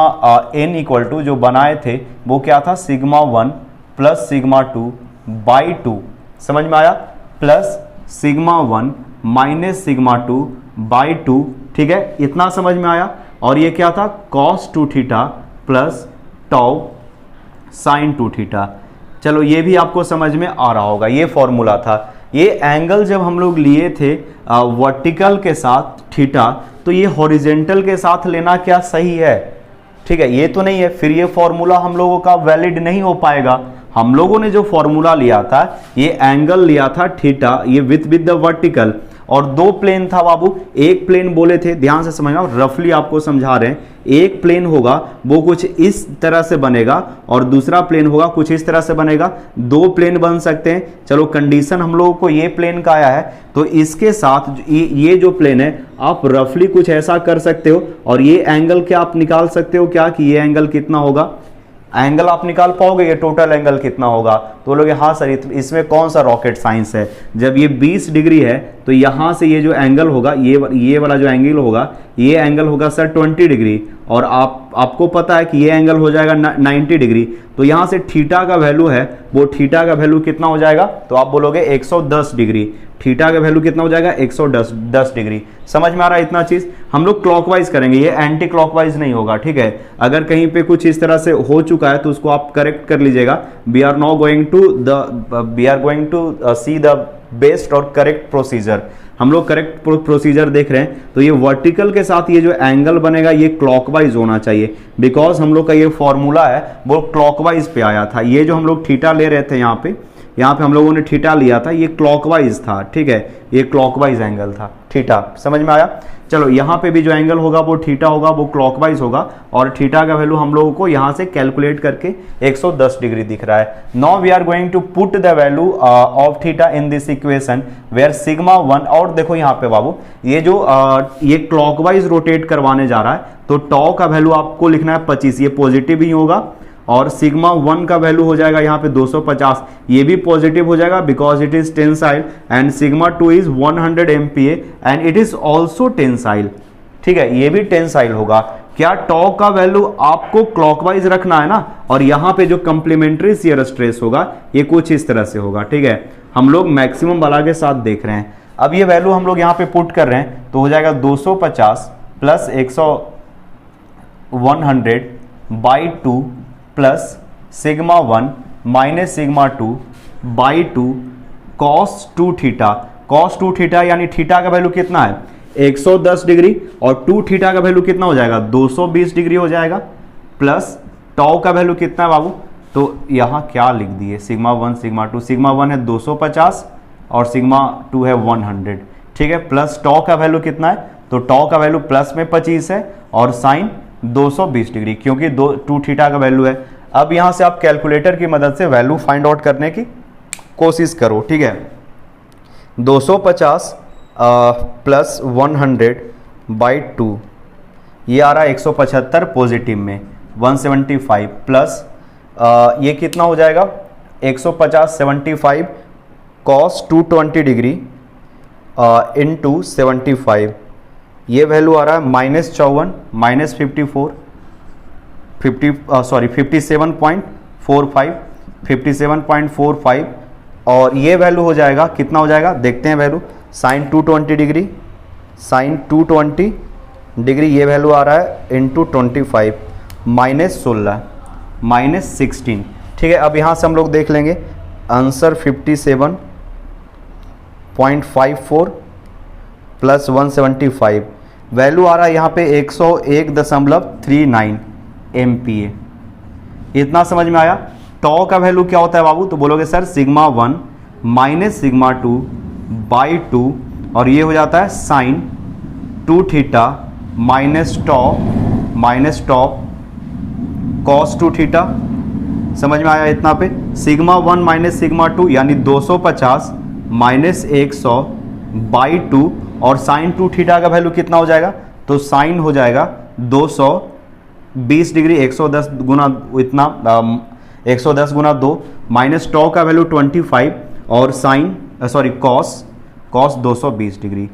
n इक्वल टू जो बनाए थे वो क्या था, सिग्मा 1 प्लस सिग्मा 2 बाई 2। समझ में आया, plus sigma 1 minus sigma 2 by 2, ठीक है, इतना समझ में आया। और ये क्या था, cos 2 theta plus tau sine 2 theta. चलो ये भी आपको समझ में आ रहा होगा, ये फॉर्मूला था। ये एंगल जब हम लोग लिए थे वर्टिकल के साथ थीटा, तो ये हॉरिजेंटल के साथ लेना क्या सही है, ठीक है, ये तो नहीं है, फिर ये फॉर्मूला हम लोगों का वैलिड नहीं हो पाएगा। हम लोगों ने जो फॉर्मूला लिया था, ये एंगल लिया था थीटा, ये विथ द वर्टिकल, और दो प्लेन था बाबू। एक प्लेन बोले थे, ध्यान से समझना, रफली आपको समझा रहे हैं। एक प्लेन होगा वो कुछ इस तरह से बनेगा और दूसरा प्लेन होगा कुछ इस तरह से बनेगा। दो प्लेन बन सकते हैं। चलो कंडीशन हम लोगों को ये प्लेन का आया है, तो इसके साथ ये जो प्लेन है आप रफली कुछ ऐसा कर सकते हो, और ये एंगल क्या आप निकाल सकते हो क्या, कि ये एंगल कितना होगा, एंगल आप निकाल पाओगे, ये टोटल एंगल कितना होगा। तो बोलोगे हाँ सर इसमें कौन सा रॉकेट साइंस है, जब ये 20 डिग्री है तो यहाँ से ये जो एंगल होगा, ये वाला जो एंगल होगा, ये एंगल होगा सर 20 डिग्री, और आपको पता है कि ये एंगल हो जाएगा 90 डिग्री। तो यहाँ से थीटा का वैल्यू है, वो थीटा का वैल्यू कितना हो जाएगा, तो आप बोलोगे 110 डिग्री। थीटा का वैल्यू कितना हो जाएगा, 110 डिग्री। समझ में आ रहा है इतना चीज। हम लोग क्लॉकवाइज करेंगे, ये एंटी क्लॉकवाइज नहीं होगा, ठीक है। अगर कहीं पे कुछ इस तरह से हो चुका है तो उसको आप करेक्ट कर लीजिएगा। We are going to see the best और करेक्ट प्रोसीजर। हम लोग करेक्ट प्रोसीजर देख रहे हैं। तो ये वर्टिकल के साथ ये जो एंगल बनेगा ये क्लॉकवाइज होना चाहिए, बिकॉज हम लोग का ये फॉर्मूला है वो क्लॉकवाइज पे आया था। ये जो हम लोग थीटा ले रहे थे यहाँ पे हम लोगों ने थीटा लिया था, ये क्लॉकवाइज था, ठीक है, ये क्लॉकवाइज एंगल था थीटा। समझ में आया। चलो यहाँ पे भी जो एंगल होगा वो थीटा होगा, वो क्लॉकवाइज होगा, और थीटा का वैल्यू हम लोगों को यहाँ से कैलकुलेट करके 110 डिग्री दिख रहा है। Now we are going to put the value of theta in this equation where sigma 1, और देखो यहाँ पे बाबू ये जो ये क्लॉकवाइज रोटेट करवाने जा रहा है, तो टॉ का वैल्यू आपको लिखना है 25, ये पॉजिटिव ही होगा, और सिग्मा 1 का वैल्यू हो जाएगा यहाँ पे 250, ये भी पॉजिटिव हो जाएगा because it is tensile, and sigma 2 is 100 MPa and it is also tensile, ठीक है, ये भी टेंसाइल होगा। क्या टॉ का वैल्यू आपको क्लॉकवाइज रखना है ना, और यहाँ पे जो कंप्लीमेंट्री शियर स्ट्रेस होगा ये कुछ इस तरह से होगा, ठीक है। हम लोग मैक्सिमम वाला के साथ देख रहे हैं। अब ये वैल्यू हम लोग यहाँ पे पुट कर रहे हैं, तो हो जाएगा 250 plus 100 by 2 plus sigma 1 minus sigma 2 by 2 cos 2 theta. Cos 2 theta यानी थीटा का वैल्यू कितना है 110 डिग्री, और 2 थीटा का वैल्यू कितना हो जाएगा 220 डिग्री हो जाएगा, प्लस टॉ का वैल्यू कितना है बाबू, तो यहाँ क्या लिख दिए सिग्मा 1 सिग्मा 2, सिग्मा 1 है 250 और सिग्मा 2 है 100, ठीक है, प्लस टॉ का वैल्यू कितना है, तो टॉ का वैल्यू प्लस में 25 है और साइन 220 डिग्री, क्योंकि 2 थीटा का वैल्यू है। अब यहाँ से आप कैलकुलेटर की मदद से वैल्यू फाइंड आउट करने की कोशिश करो, ठीक है। 250 प्लस 100 बाई 2, ये आ रहा है 175 पॉजिटिव में 175 प्लस ये कितना हो जाएगा 150 75 कॉस 220 डिग्री इनटू 75, ये वैल्यू आ रहा है -54 -54 57.45 57.45 और ये वैल्यू हो जाएगा कितना हो जाएगा देखते हैं value sine 220 degree sine 220 degree ये वैल्यू आ रहा है इंटू 25 -16 -16। ठीक है, अब यहाँ से हम लोग देख लेंगे आंसर 57.54 प्लस 175 वैल्यू आ रहा है यहाँ पे 101.39 MPa। इतना समझ में आया। टॉ का वैल्यू क्या होता है बाबू, तो बोलोगे sir sigma 1 minus sigma 2 by 2 और ये हो जाता है साइन 2 थीटा माइनस टॉ कॉस 2 थीटा। समझ में आया इतना पे। सिग्मा 1 माइनस सिग्मा 2 यानी 250 माइनस 100 बाई 2 और साइन 2 थीटा का वैल्यू कितना हो जाएगा, तो साइन हो जाएगा 220 डिग्री 110 गुना इतना 110 गुना 2 माइनस टॉ का वैल्यू 25 और साइन कॉस 220 डिग्री।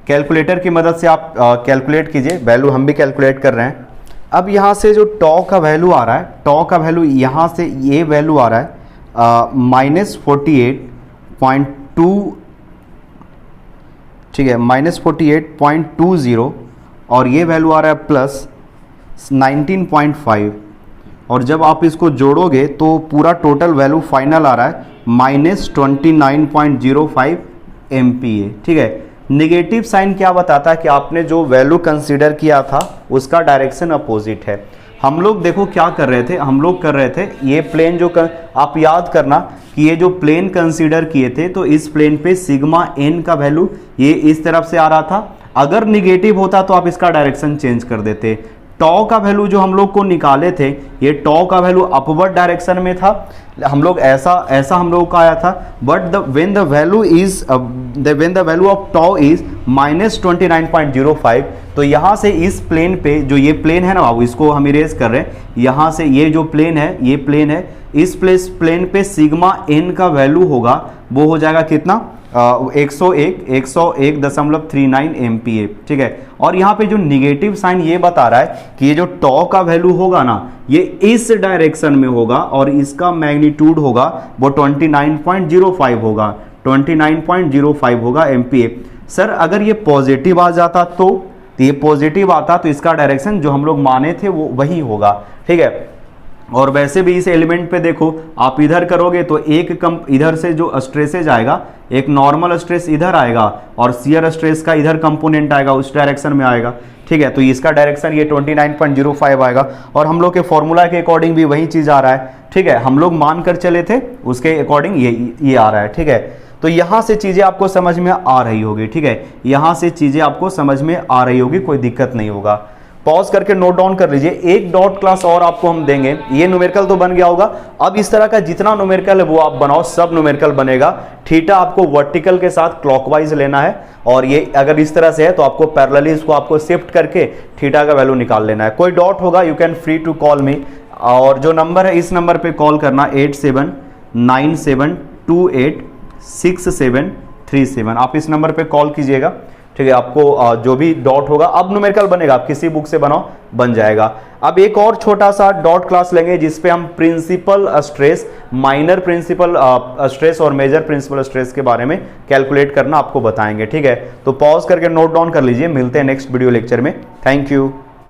कैलकुलेटर की मदद से आप कैलकुलेट कीजिए, वैल्यू हम भी कैलकुलेट कर रहे हैं। अब यहाँ से जो टॉ का वैल्यू आ रहा है, टॉ का वैल्यू यहाँ से ये वैल्यू आ रहा है -48.2, ठीक है -48.20 और ये वैल्यू आ रहा है प्लस 19.5 और जब आप इसको जोड़ोगे तो पूरा टोटल वैल्यू फाइनल आ रहा है -29.05 MPa। ठीक है, नेगेटिव साइन क्या बताता है कि आपने जो वैल्यू कंसीडर किया था उसका डायरेक्शन अपोजिट है। हम लोग देखो क्या कर रहे थे, हम लोग कर रहे थे ये प्लेन जो आप याद करना कि ये जो प्लेन कंसीडर किए थे तो इस प्लेन पे सिग्मा n का वैल्यू ये इस तरफ से आ रहा था। अगर निगेटिव होता तो आप इसका डायरेक्शन चेंज कर देते। टॉ का वैल्यू जो हम लोग को निकाले थे, ये टॉ का वैल्यू अपवर्ड डायरेक्शन में था, हम लोग ऐसा हम लोग का आया था। But when the value of toe is -29.05 तो यहाँ से इस प्लेन पे जो ये प्लेन है ना बाबू, इसको हम इरेज कर रहे हैं। यहाँ से ये जो प्लेन है, ये प्लेन है, इस प्लेन पे सिग्मा n का वैल्यू होगा वो हो जाएगा कितना 101.39 MPa। ठीक है, और यहाँ पे जो निगेटिव साइन ये बता रहा है कि ये जो टॉ का वैल्यू होगा ना ये इस डायरेक्शन में होगा और इसका मैग्नीट्यूड होगा वो 29.05 होगा, 29.05 होगा MPa। सर अगर ये पॉजिटिव आ जाता तो ये पॉजिटिव आता तो इसका डायरेक्शन जो हम लोग माने थे वो वही होगा। ठीक है, और वैसे भी इस एलिमेंट पे देखो आप इधर करोगे तो एक इधर से जो स्ट्रेसेज आएगा, एक नॉर्मल स्ट्रेस इधर आएगा और शियर स्ट्रेस का इधर कंपोनेंट आएगा, उस डायरेक्शन में आएगा। ठीक है, तो इसका डायरेक्शन ये 29.05 आएगा और हम लोग के फॉर्मूला के अकॉर्डिंग भी वही चीज़ आ रहा है। ठीक है, हम लोग मान कर चले थे उसके अकॉर्डिंग ये आ रहा है। ठीक है, तो यहाँ से चीज़ें आपको समझ में आ रही होगी। ठीक है, यहाँ से चीज़ें आपको समझ में आ रही होगी, कोई दिक्कत नहीं होगा। पॉज करके नोट डाउन कर लीजिए। एक डॉट क्लास और आपको हम देंगे। ये न्यूमेरिकल तो बन गया होगा, अब इस तरह का जितना न्यूमेरिकल है वो आप बनाओ, सब न्यूमेरिकल बनेगा। थीटा आपको वर्टिकल के साथ क्लॉकवाइज लेना है और ये अगर इस तरह से है तो आपको पैरेलली इसको आपको शिफ्ट करके थीटा का वैल्यू निकाल लेना है। कोई डॉट होगा you can free to call me, और जो नंबर है इस नंबर पे कॉल करना 8797286737। आप इस नंबर पे कॉल कीजिएगा। ठीक है, आपको जो भी डॉट होगा अब न्यूमेरिकल बनेगा, आप किसी बुक से बनाओ बन जाएगा। अब एक और छोटा सा डॉट क्लास लेंगे जिसपे हम principal stress, minor principal stress और मेजर प्रिंसिपल स्ट्रेस के बारे में कैलकुलेट करना आपको बताएंगे। ठीक है, तो पॉज करके नोट डाउन कर लीजिए। मिलते हैं नेक्स्ट वीडियो लेक्चर में। Thank you.